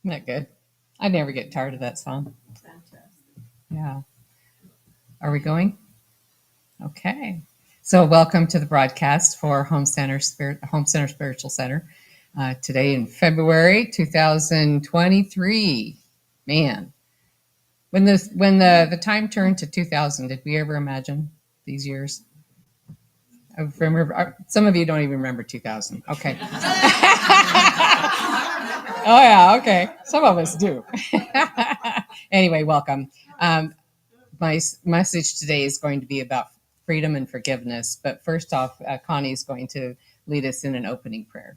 Isn't that good? I never get tired of that song. Yeah. Are we going? Okay. So welcome to the broadcast for Home Center Spiritual Center. Today in February 2023. Man, when the time turned to 2000, did we ever imagine these years? I remember some of you don't even remember 2000. Okay. Oh yeah, okay. Some of us do. Anyway, welcome. My message today is going to be about freedom and forgiveness. But first off, Connie is going to lead us in an opening prayer.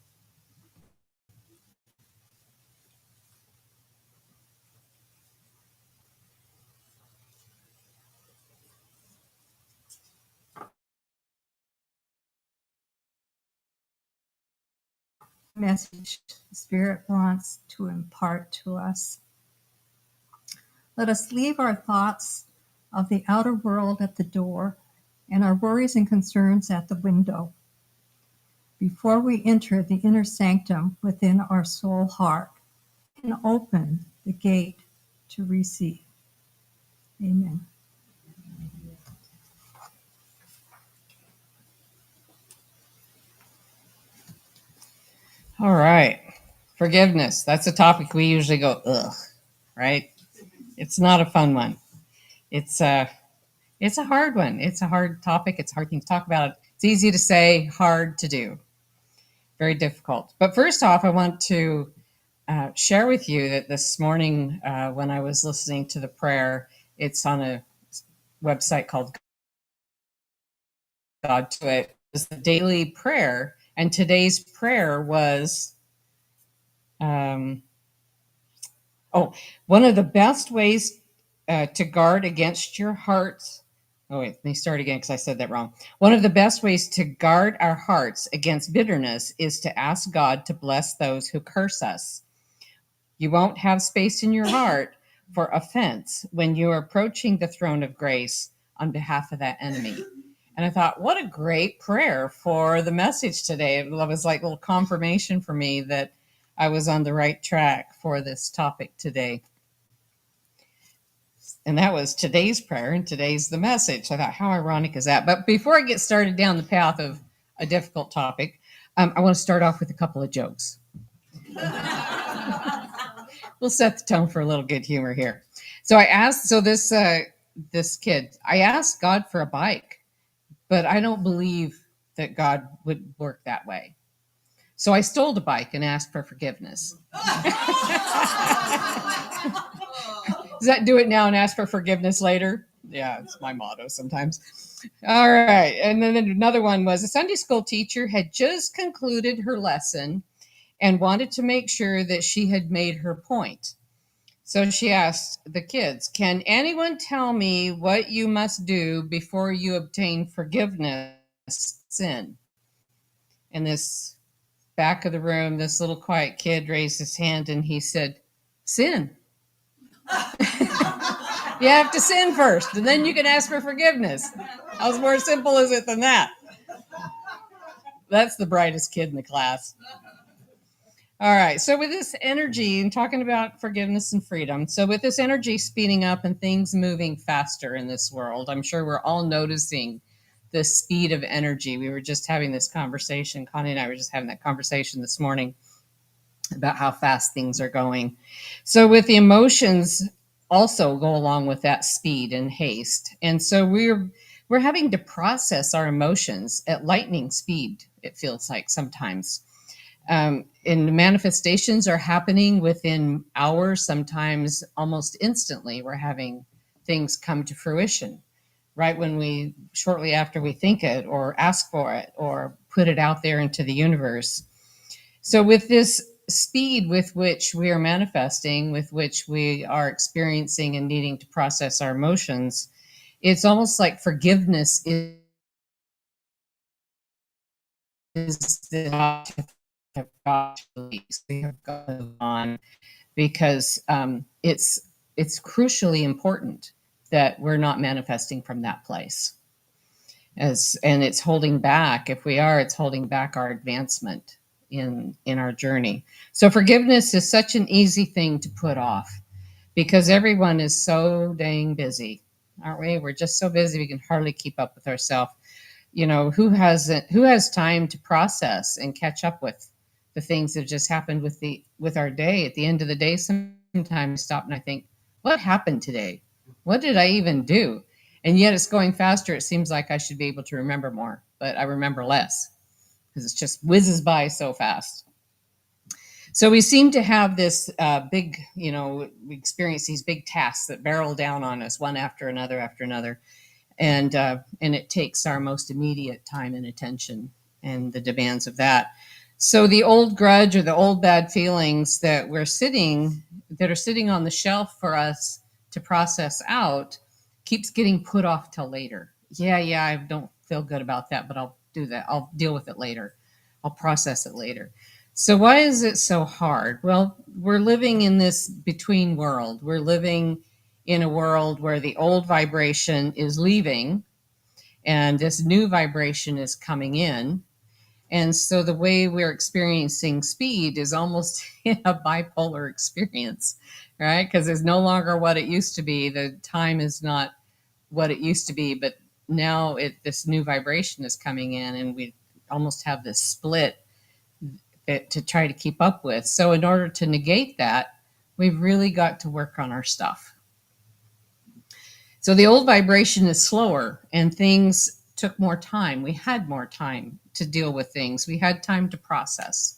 Message the Spirit wants to impart to us. Let us leave our thoughts of the outer world at the door and our worries and concerns at the window before we enter the inner sanctum within our soul heart and open the gate to receive. Amen. All right. Forgiveness. That's a topic we usually go, ugh, right? It's not a fun one. It's a hard one. It's a hard topic. It's a hard thing to talk about. It's easy to say, hard to do. Very difficult. But first off, I want to share with you that this morning when I was listening to the prayer, it's on a website called God to It. It's the daily prayer. And today's prayer was, one of the best ways to guard against your hearts. Oh, wait, let me start again because I said that wrong. One of the best ways to guard our hearts against bitterness is to ask God to bless those who curse us. You won't have space in your heart for offense when you are approaching the throne of grace on behalf of that enemy. And I thought, what a great prayer for the message today. It was like a little confirmation for me that I was on the right track for this topic today. And that was today's prayer, and today's the message. I thought, how ironic is that? But before I get started down the path of a difficult topic, I want to start off with a couple of jokes. We'll set the tone for a little good humor here. So this kid, I asked God for a bike, but I don't believe that God would work that way. So I stole the bike and asked for forgiveness. Does that do it now and ask for forgiveness later? Yeah, it's my motto sometimes. All right. And then another one was a Sunday school teacher had just concluded her lesson and wanted to make sure that she had made her point. So she asked the kids, can anyone tell me what you must do before you obtain forgiveness sin? And this back of the room, this little quiet kid raised his hand and he said, sin. You have to sin first, and then you can ask for forgiveness. How more simple is it than that? That's the brightest kid in the class. All right, so with this energy, and talking about forgiveness and freedom, so with this energy speeding up and things moving faster in this world, I'm sure we're all noticing the speed of energy. We were just having this conversation, Connie and I were just having that conversation this morning about how fast things are going. So with the emotions also go along with that speed and haste. And so we're having to process our emotions at lightning speed, it feels like sometimes. And manifestations are happening within hours, sometimes almost instantly. We're having things come to fruition right when shortly after we think it or ask for it or put it out there into the universe. So with this speed with which we are manifesting, with which we are experiencing and needing to process our emotions, it's almost like forgiveness is the release. We have got to move on because it's crucially important that we're not manifesting from that place. And it's holding back. If we are, it's holding back our advancement in our journey. So forgiveness is such an easy thing to put off because everyone is so dang busy, aren't we? We're just so busy we can hardly keep up with ourselves. Who has time to process and catch up with the things that just happened with our day? At the end of the day, sometimes I stop and I think, what happened today? What did I even do? And yet it's going faster. It seems like I should be able to remember more, but I remember less because it just whizzes by so fast. So we seem to have this big, we experience these big tasks that barrel down on us one after another, and it takes our most immediate time and attention and the demands of that. So the old grudge or the old bad feelings that are sitting on the shelf for us to process out keeps getting put off till later. Yeah, I don't feel good about that, but I'll do that. I'll deal with it later. I'll process it later. So why is it so hard? Well, we're living in this between world. We're living in a world where the old vibration is leaving and this new vibration is coming in. And so the way we're experiencing speed is almost a bipolar experience, right? Because it's no longer what it used to be. The time is not what it used to be, but now this new vibration is coming in, and we almost have this split to try to keep up with. So in order to negate that, we've really got to work on our stuff. So the old vibration is slower and things took more time. We had more time to deal with things. We had time to process.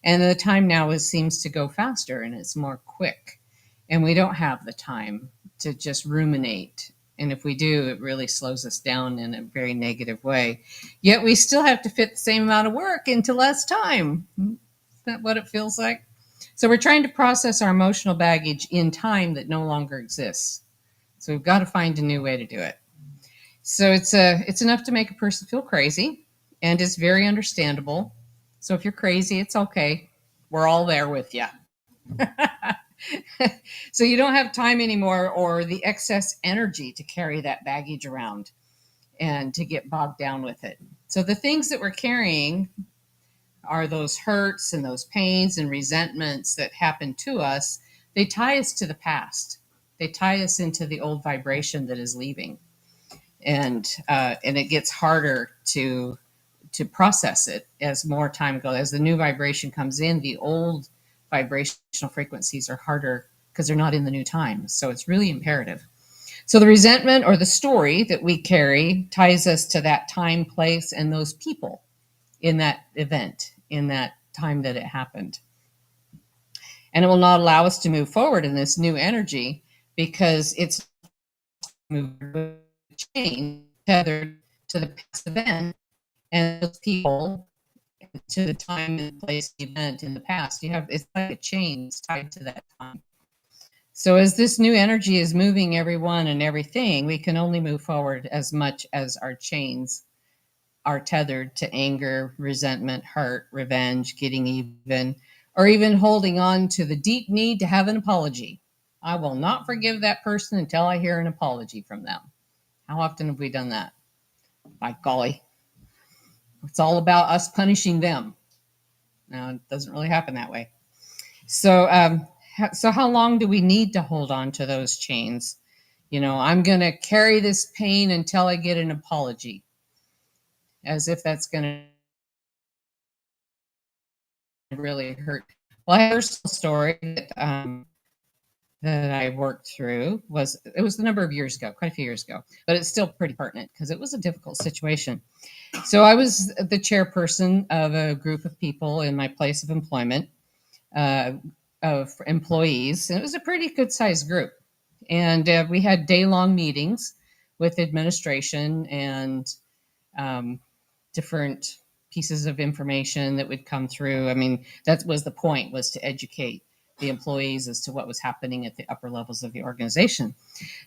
And the time now seems to go faster and it's more quick. And we don't have the time to just ruminate. And if we do, it really slows us down in a very negative way. Yet we still have to fit the same amount of work into less time. Isn't that what it feels like? So we're trying to process our emotional baggage in time that no longer exists. So we've got to find a new way to do it. So it's enough to make a person feel crazy, and it's very understandable. So if you're crazy, it's okay. We're all there with you. So you don't have time anymore or the excess energy to carry that baggage around and to get bogged down with it. So the things that we're carrying are those hurts and those pains and resentments that happen to us. They tie us to the past. They tie us into the old vibration that is leaving, and it gets harder to process it as more time goes. As the new vibration comes in, the old vibrational frequencies are harder because they're not in the new time. So it's really imperative. So the resentment or the story that we carry ties us to that time, place, and those people in that event, in that time that it happened. And it will not allow us to move forward in this new energy because it's change tethered to the past event and those people to the time and place the event in the past. It's like a chain tied to that time. So as this new energy is moving everyone and everything, we can only move forward as much as our chains are tethered to anger, resentment, hurt, revenge, getting even, or even holding on to the deep need to have an apology. I will not forgive that person until I hear an apology from them. How often have we done that? By golly. It's all about us punishing them. Now, it doesn't really happen that way. So how long do we need to hold on to those chains? I'm going to carry this pain until I get an apology, as if that's going to really hurt. Well, I have a personal story that I worked through. It was a number of years ago, quite a few years ago, but it's still pretty pertinent because it was a difficult situation. So I was the chairperson of a group of people in my place of employment, of employees, and it was a pretty good sized group. And we had day-long meetings with administration and different pieces of information that would come through. I mean, that was the point, was to educate the employees as to what was happening at the upper levels of the organization.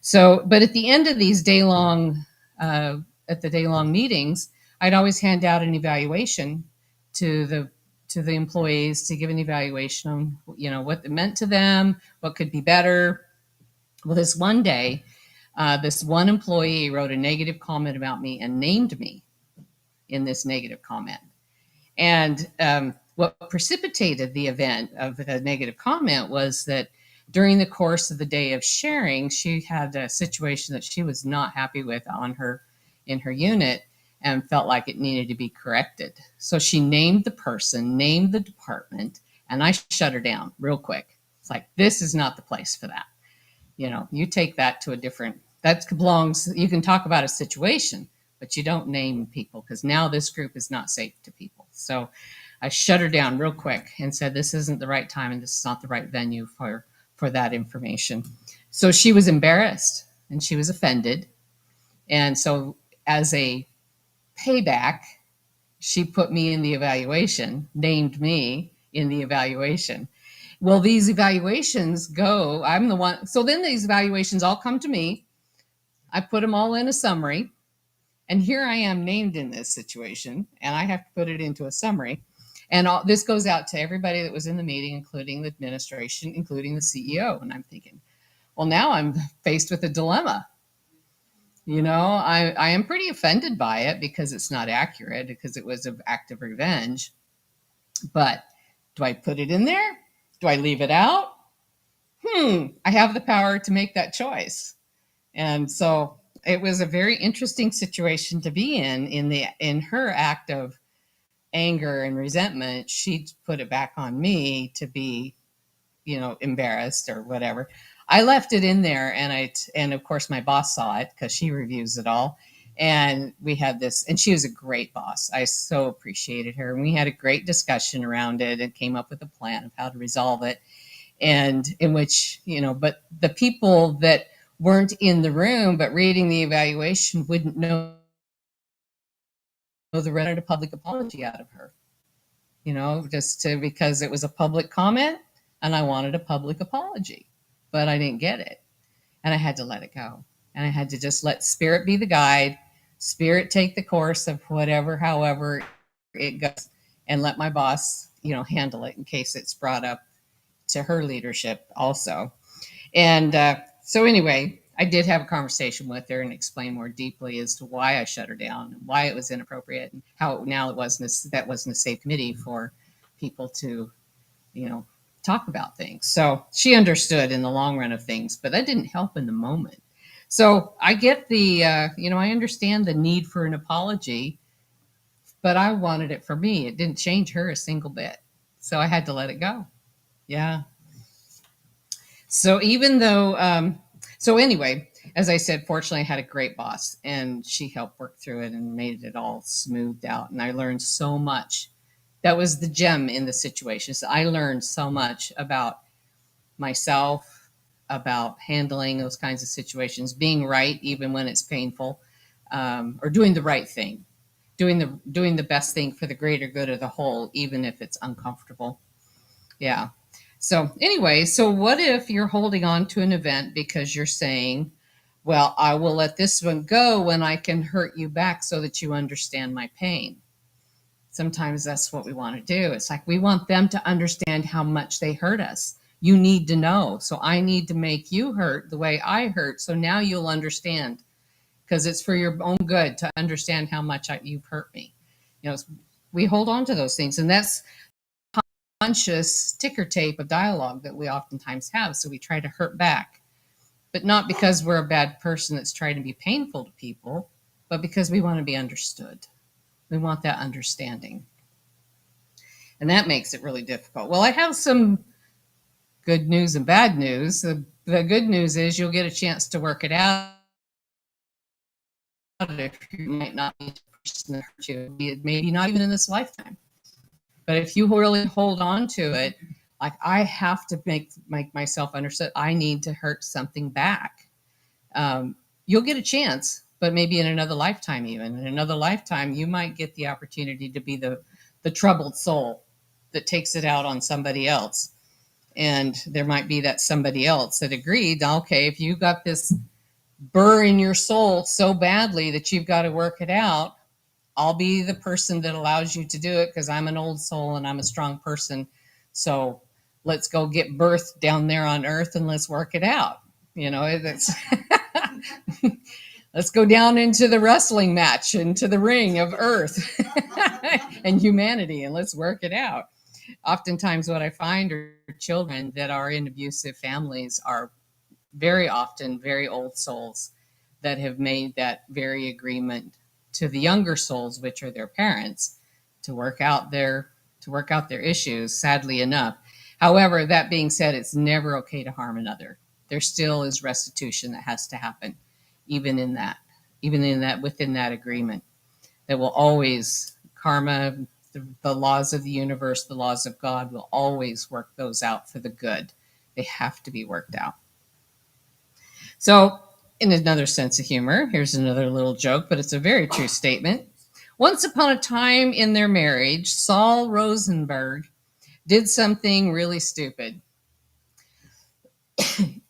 So, but at the end of these day-long meetings, I'd always hand out an evaluation to the employees to give an evaluation on what it meant to them, what could be better. Well, this one day, this one employee wrote a negative comment about me and named me in this negative comment. And what precipitated the event of the negative comment was that during the course of the day of sharing, she had a situation that she was not happy with in her unit and felt like it needed to be corrected. So she named the person, named the department, and I shut her down real quick. It's like, this is not the place for that. You take that to a different, that belongs, you can talk about a situation, but you don't name people, because now this group is not safe to people. So I shut her down real quick and said, this isn't the right time and this is not the right venue for that information. So she was embarrassed and she was offended. And so as a payback, she put me in the evaluation, named me in the evaluation. Well, these evaluations go, I'm the one. So then these evaluations all come to me. I put them all in a summary. And here I am named in this situation, and I have to put it into a summary. And this goes out to everybody that was in the meeting, including the administration, including the CEO. And I'm thinking, well, now I'm faced with a dilemma. I am pretty offended by it because it's not accurate, because it was an act of revenge. But do I put it in there? Do I leave it out? I have the power to make that choice. And so it was a very interesting situation to be in her act of anger and resentment. She put it back on me to be, embarrassed or whatever. I left it in there, and of course my boss saw it because she reviews it all. And we had this, and she was a great boss. I so appreciated her. And we had a great discussion around it and came up with a plan of how to resolve it. And in which, but the people that weren't in the room but reading the evaluation wouldn't know the rest of a public apology out of her, because it was a public comment and I wanted a public apology, but I didn't get it. And I had to let it go. And I had to just let spirit be the guide, spirit take the course of however it goes, and let my boss, handle it in case it's brought up to her leadership also. And so anyway, I did have a conversation with her and explain more deeply as to why I shut her down and why it was inappropriate, and how now that wasn't a safe committee for people to, talk about things. So she understood in the long run of things, but that didn't help in the moment. So I get the, I understand the need for an apology, but I wanted it for me. It didn't change her a single bit. So I had to let it go. Yeah. So even though, so anyway, as I said, fortunately I had a great boss and she helped work through it and made it all smoothed out. And I learned so much. That was the gem in the situation. So I learned so much about myself, about handling those kinds of situations, being right, even when it's painful, or doing the right thing, doing the best thing for the greater good of the whole, even if it's uncomfortable. Yeah. So anyway, so what if you're holding on to an event because you're saying, well, I will let this one go when I can hurt you back so that you understand my pain. Sometimes that's what we want to do. It's like we want them to understand how much they hurt us. You need to know. So I need to make you hurt the way I hurt. So now you'll understand, because it's for your own good to understand how much you've hurt me. We hold on to those things, and that's conscious ticker tape of dialogue that we oftentimes have. So we try to hurt back, but not because we're a bad person that's trying to be painful to people, but because we want to be understood. We want that understanding. And that makes it really difficult. Well, I have some good news and bad news. The good news is you'll get a chance to work it out. If you might not be the person that hurt you, maybe not even in this lifetime. But if you really hold on to it, like I have to make myself understood, I need to hurt something back. You'll get a chance, but maybe in another lifetime, even in another lifetime, you might get the opportunity to be the troubled soul that takes it out on somebody else. And there might be that somebody else that agreed, okay, if you got this burr in your soul so badly that you've got to work it out, I'll be the person that allows you to do it because I'm an old soul and I'm a strong person. So let's go get birth down there on earth and let's work it out. That's let's go down into the wrestling match, into the ring of earth and humanity, and let's work it out. Oftentimes, what I find are children that are in abusive families are very often very old souls that have made that very agreement to the younger souls, which are their parents, to work out their issues. Sadly enough, however, that being said, it's never okay to harm another. There still is restitution that has to happen, even in that, within that agreement. That will always karma, the laws of the universe, the laws of God will always work those out for the good. They have to be worked out. So, in another sense of humor, here's another little joke, but it's a very true statement. Once upon a time in their marriage, Saul Rosenberg did something really stupid.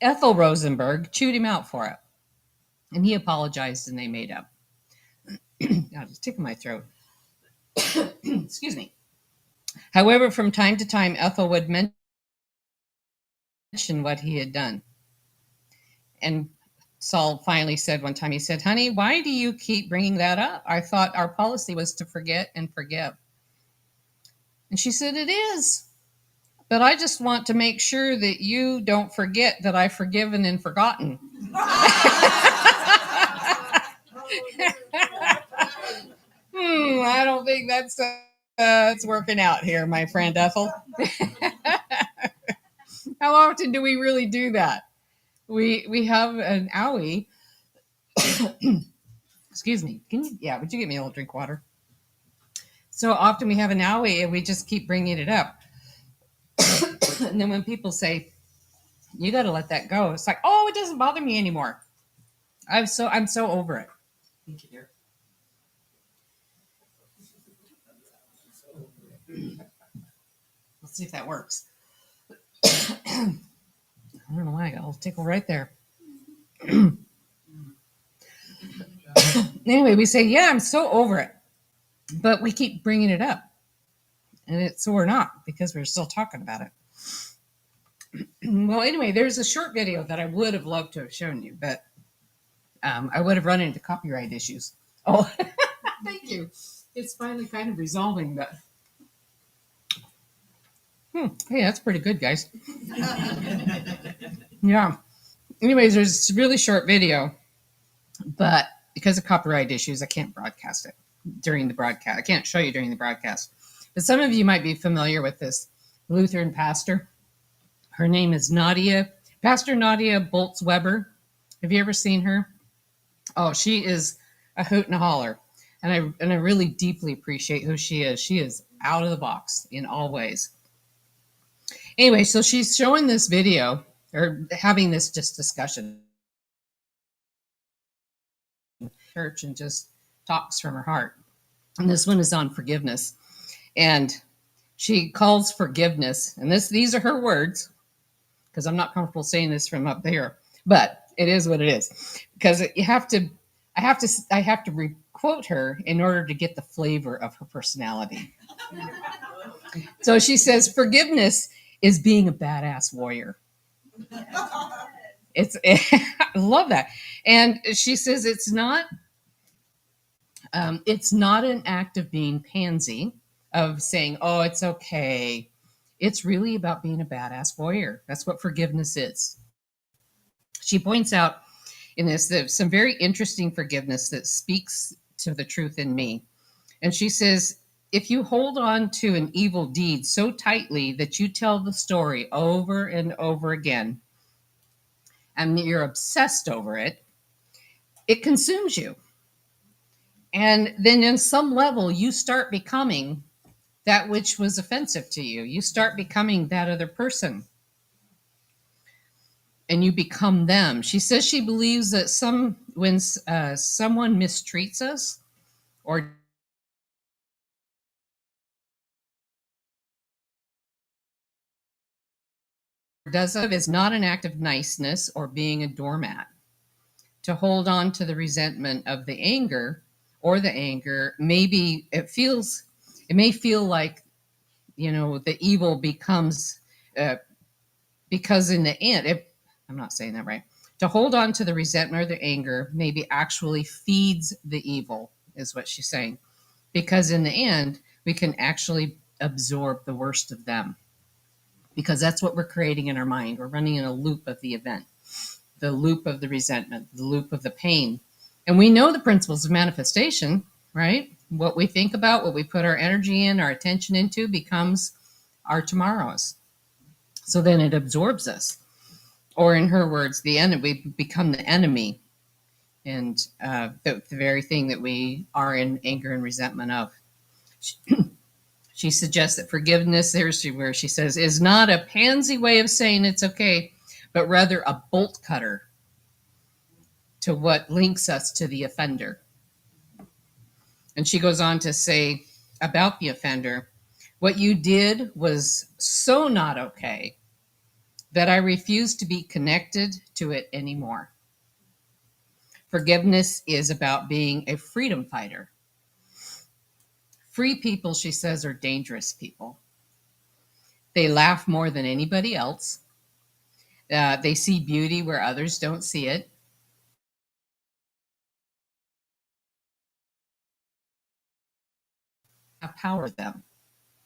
Ethel Rosenberg chewed him out for it, and he apologized and they made up. God, it's tickling my throat. Excuse me. However, from time to time, Ethel would mention what he had done. And Saul finally said one time, he said, "Honey, why do you keep bringing that up? I thought our policy was to forget and forgive." And she said, "It is. But I just want to make sure that you don't forget that I've forgiven and forgotten." I don't think that's it's working out here, my friend Ethel. How often do we really do that? We have an owie. Excuse me. Would you get me a little drink of water? So often we have an owie and we just keep bringing it up. And then when people say, "You got to let that go," it's like, "Oh, it doesn't bother me anymore. I'm so over it." Thank you, dear. Let's see if that works. I don't know why I got a little tickle right there. Anyway, we say, "Yeah, I'm so over it," but we keep bringing it up, and so we're not, because we're still talking about it. Well, anyway, there's a short video that I would have loved to have shown you, but I would have run into copyright issues. Oh, thank you. It's finally kind of resolving, but hey, that's pretty good, guys. Yeah. Anyways, there's this really short video, but because of copyright issues, I can't broadcast it during the broadcast. I can't show you during the broadcast. But some of you might be familiar with this Lutheran pastor. Her name is Pastor Nadia Boltz-Weber. Have you ever seen her? Oh, she is a hoot and a holler. And I really deeply appreciate who she is. She is out of the box in all ways. Anyway, so she's showing this video, or having this just discussion, church, and just talks from her heart. And this one is on forgiveness. And she calls forgiveness, and these are her words, because I'm not comfortable saying this from up there, but it is what it is. Because I have to quote her in order to get the flavor of her personality. So she says, "Forgiveness is being a badass warrior." I love that. And she says it's not an act of being pansy, of saying, "Oh, it's okay." It's really about being a badass warrior. That's what forgiveness is. She points out in this that some very interesting forgiveness that speaks to the truth in me. And she says, if you hold on to an evil deed so tightly that you tell the story over and over again, and you're obsessed over it, it consumes you. And then in some level, you start becoming that which was offensive to you. You start becoming that other person. And you become them. She says she believes that when someone mistreats us or does it, is not an act of niceness or being a doormat. To hold on to the resentment of the anger or the anger, maybe it may feel like, the evil becomes, because in the end, I'm not saying that right. To hold on to the resentment or the anger maybe actually feeds the evil, is what she's saying. Because in the end, we can actually absorb the worst of them, because that's what we're creating in our mind. We're running in a loop of the event, the loop of the resentment, the loop of the pain. And we know the principles of manifestation, right? What we think about, what we put our energy in, our attention into, becomes our tomorrows. So then it absorbs us. Or in her words, the enemy, we become the enemy, and the very thing that we are in anger and resentment of. She suggests that forgiveness, there's where she says, is not a pansy way of saying it's okay, but rather a bolt cutter to what links us to the offender. And she goes on to say about the offender, what you did was so not okay that I refuse to be connected to it anymore. Forgiveness is about being a freedom fighter. Free people, she says, are dangerous people. They laugh more than anybody else. They see beauty where others don't see it. Power them.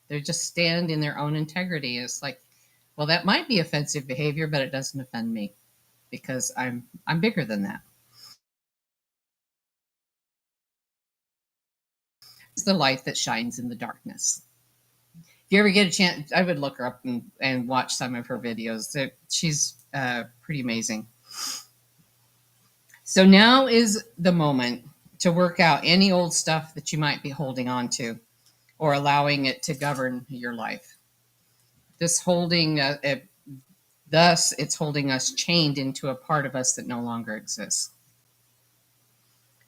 They just stand in their own integrity. It's like, well, that might be offensive behavior, but it doesn't offend me because I'm bigger than that. It's the light that shines in the darkness. If you ever get a chance, I would look her up and watch some of her videos. She's pretty amazing. So now is the moment to work out any old stuff that you might be holding on to or allowing it to govern your life. This holding, thus, it's holding us chained into a part of us that no longer exists,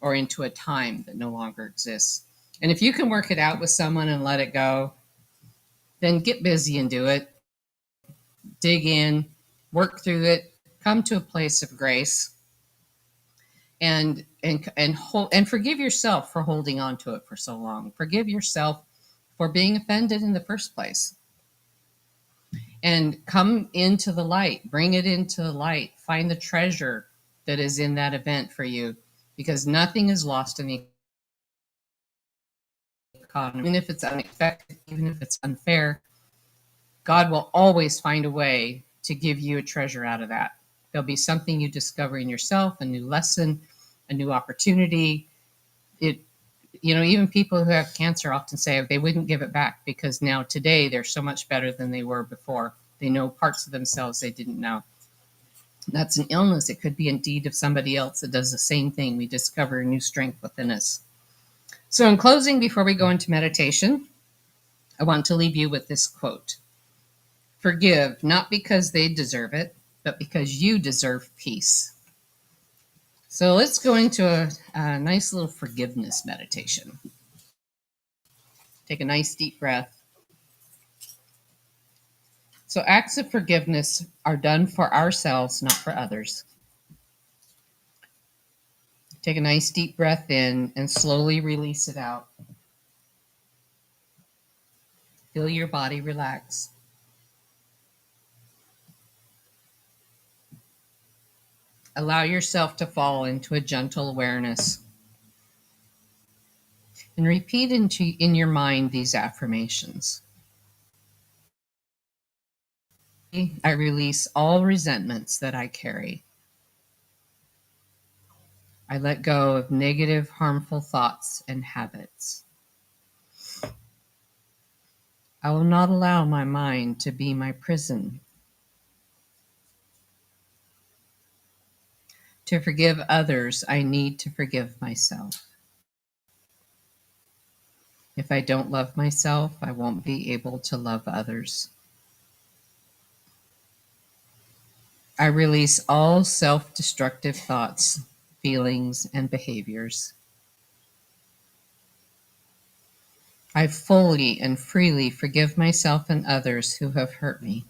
or into a time that no longer exists. And if you can work it out with someone and let it go, then get busy and do it. Dig in, work through it, come to a place of grace, and forgive yourself for holding on to it for so long. Forgive yourself for being offended in the first place. And come into the light, bring it into the light, find the treasure that is in that event for you, because nothing is lost in the economy. Even if it's unexpected, even if it's unfair, God will always find a way to give you a treasure out of that. There'll be something you discover in yourself, a new lesson, a new opportunity. Even people who have cancer often say they wouldn't give it back because now today they're so much better than they were before. They know parts of themselves they didn't know. That's an illness. It could be indeed of somebody else that does the same thing. We discover a new strength within us. So in closing, before we go into meditation, I want to leave you with this quote. Forgive, not because they deserve it, but because you deserve peace. So let's go into a nice little forgiveness meditation. Take a nice deep breath. So acts of forgiveness are done for ourselves, not for others. Take a nice deep breath in and slowly release it out. Feel your body relax. Allow yourself to fall into a gentle awareness. And repeat in your mind these affirmations. I release all resentments that I carry. I let go of negative, harmful thoughts and habits. I will not allow my mind to be my prison. To forgive others, I need to forgive myself. If I don't love myself, I won't be able to love others. I release all self-destructive thoughts, feelings, and behaviors. I fully and freely forgive myself and others who have hurt me.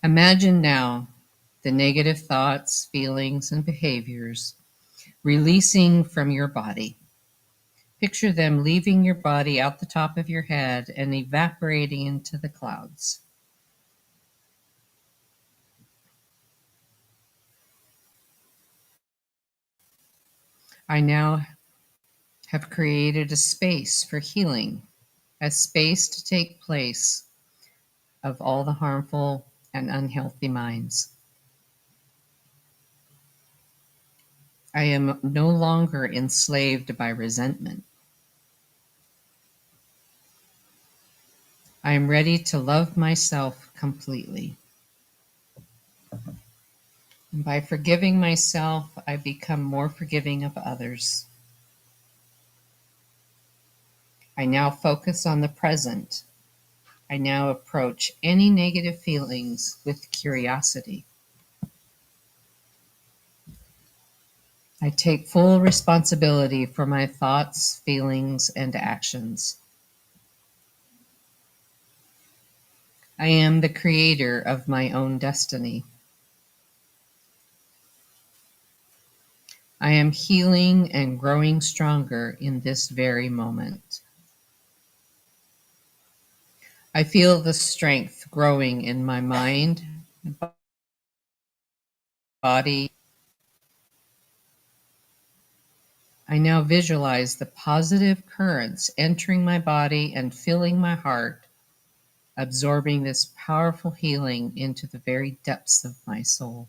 Imagine now the negative thoughts, feelings, and behaviors releasing from your body. Picture them leaving your body out the top of your head and evaporating into the clouds. I now have created a space for healing, a space to take place of all the harmful and unhealthy minds. I am no longer enslaved by resentment. I am ready to love myself completely. And by forgiving myself, I become more forgiving of others. I now focus on the present. I now approach any negative feelings with curiosity. I take full responsibility for my thoughts, feelings, and actions. I am the creator of my own destiny. I am healing and growing stronger in this very moment. I feel the strength growing in my mind, body. I now visualize the positive currents entering my body and filling my heart, absorbing this powerful healing into the very depths of my soul.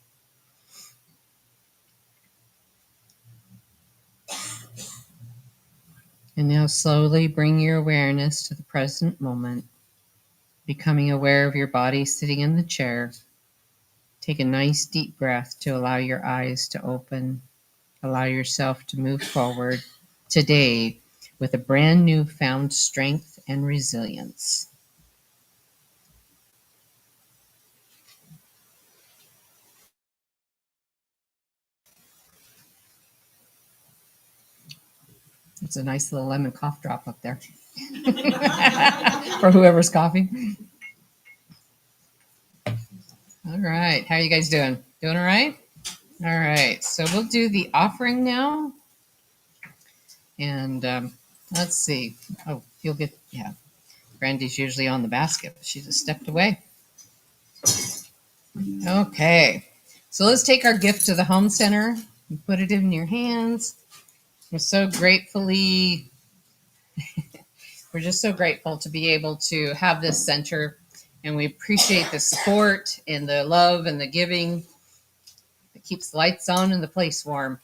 And now slowly bring your awareness to the present moment, becoming aware of your body sitting in the chair. Take a nice deep breath to allow your eyes to open. Allow yourself to move forward today with a brand new found strength and resilience. It's a nice little lemon cough drop up there for whoever's coughing. All right. How are you guys doing? Doing all right? All right. So we'll do the offering now. And let's see. Oh, you'll get, yeah. Brandy's usually on the basket, but she just stepped away. Okay. So let's take our gift to the home center and put it in your hands. We're just so grateful to be able to have this center, and we appreciate the support and the love and the giving that keeps the lights on and the place warm.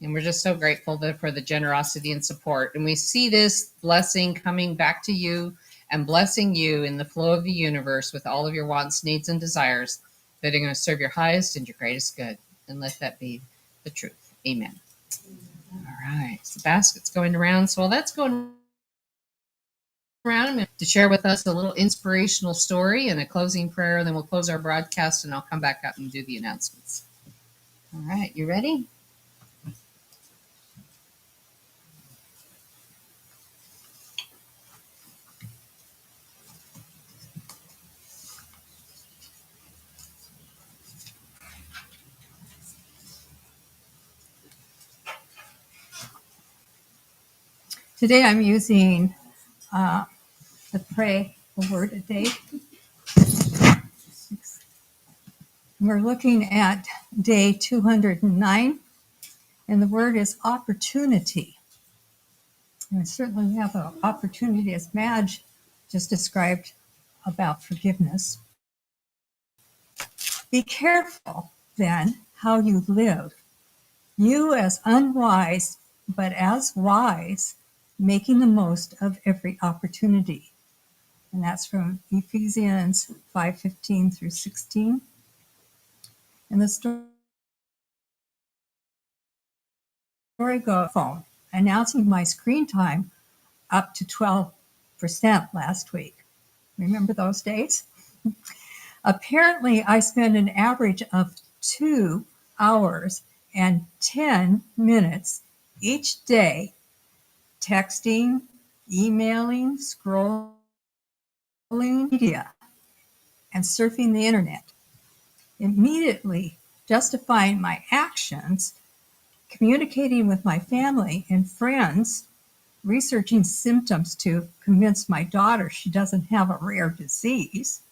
And we're just so grateful for the generosity and support. And we see this blessing coming back to you and blessing you in the flow of the universe with all of your wants, needs, and desires that are going to serve your highest and your greatest good. And let that be the truth. Amen. All right. So the basket's going around. So while that's going around, I'm going to share with us a little inspirational story and a closing prayer. And then we'll close our broadcast and I'll come back up and do the announcements. All right. You ready? Today I'm using the Pray a Word a Day. We're looking at day 209, and the word is opportunity. And certainly we have an opportunity, as Madge just described, about forgiveness. Be careful, then, how you live. You as unwise, but as wise, making the most of every opportunity. And that's from Ephesians 5:15 through 16. And the story goes phone announcing my screen time up to 12% last week. Remember those days? Apparently, I spend an average of 2 hours and 10 minutes each day texting, emailing, scrolling media, and surfing the internet. Immediately justifying my actions, communicating with my family and friends, researching symptoms to convince my daughter she doesn't have a rare disease,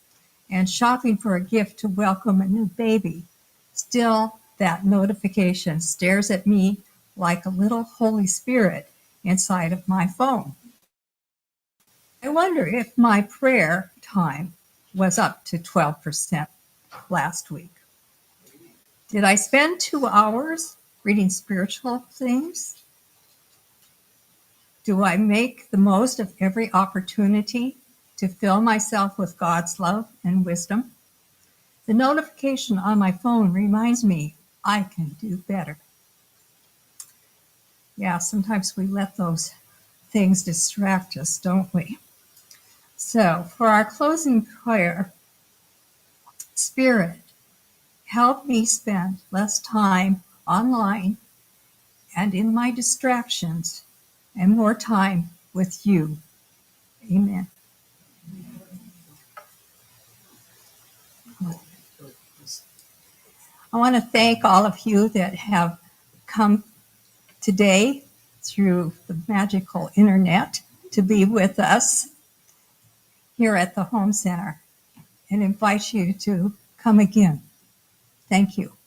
and shopping for a gift to welcome a new baby. Still, that notification stares at me like a little Holy Spirit inside of my phone. I wonder if my prayer time was up to 12% last week. Did I spend 2 hours reading spiritual things? Do I make the most of every opportunity to fill myself with God's love and wisdom? The notification on my phone reminds me I can do better. Yeah, sometimes we let those things distract us, don't we? So, for our closing prayer, Spirit, help me spend less time online and in my distractions and more time with you. Amen. I want to thank all of you that have come today through the magical internet to be with us here at the Home Center and invite you to come again. Thank you.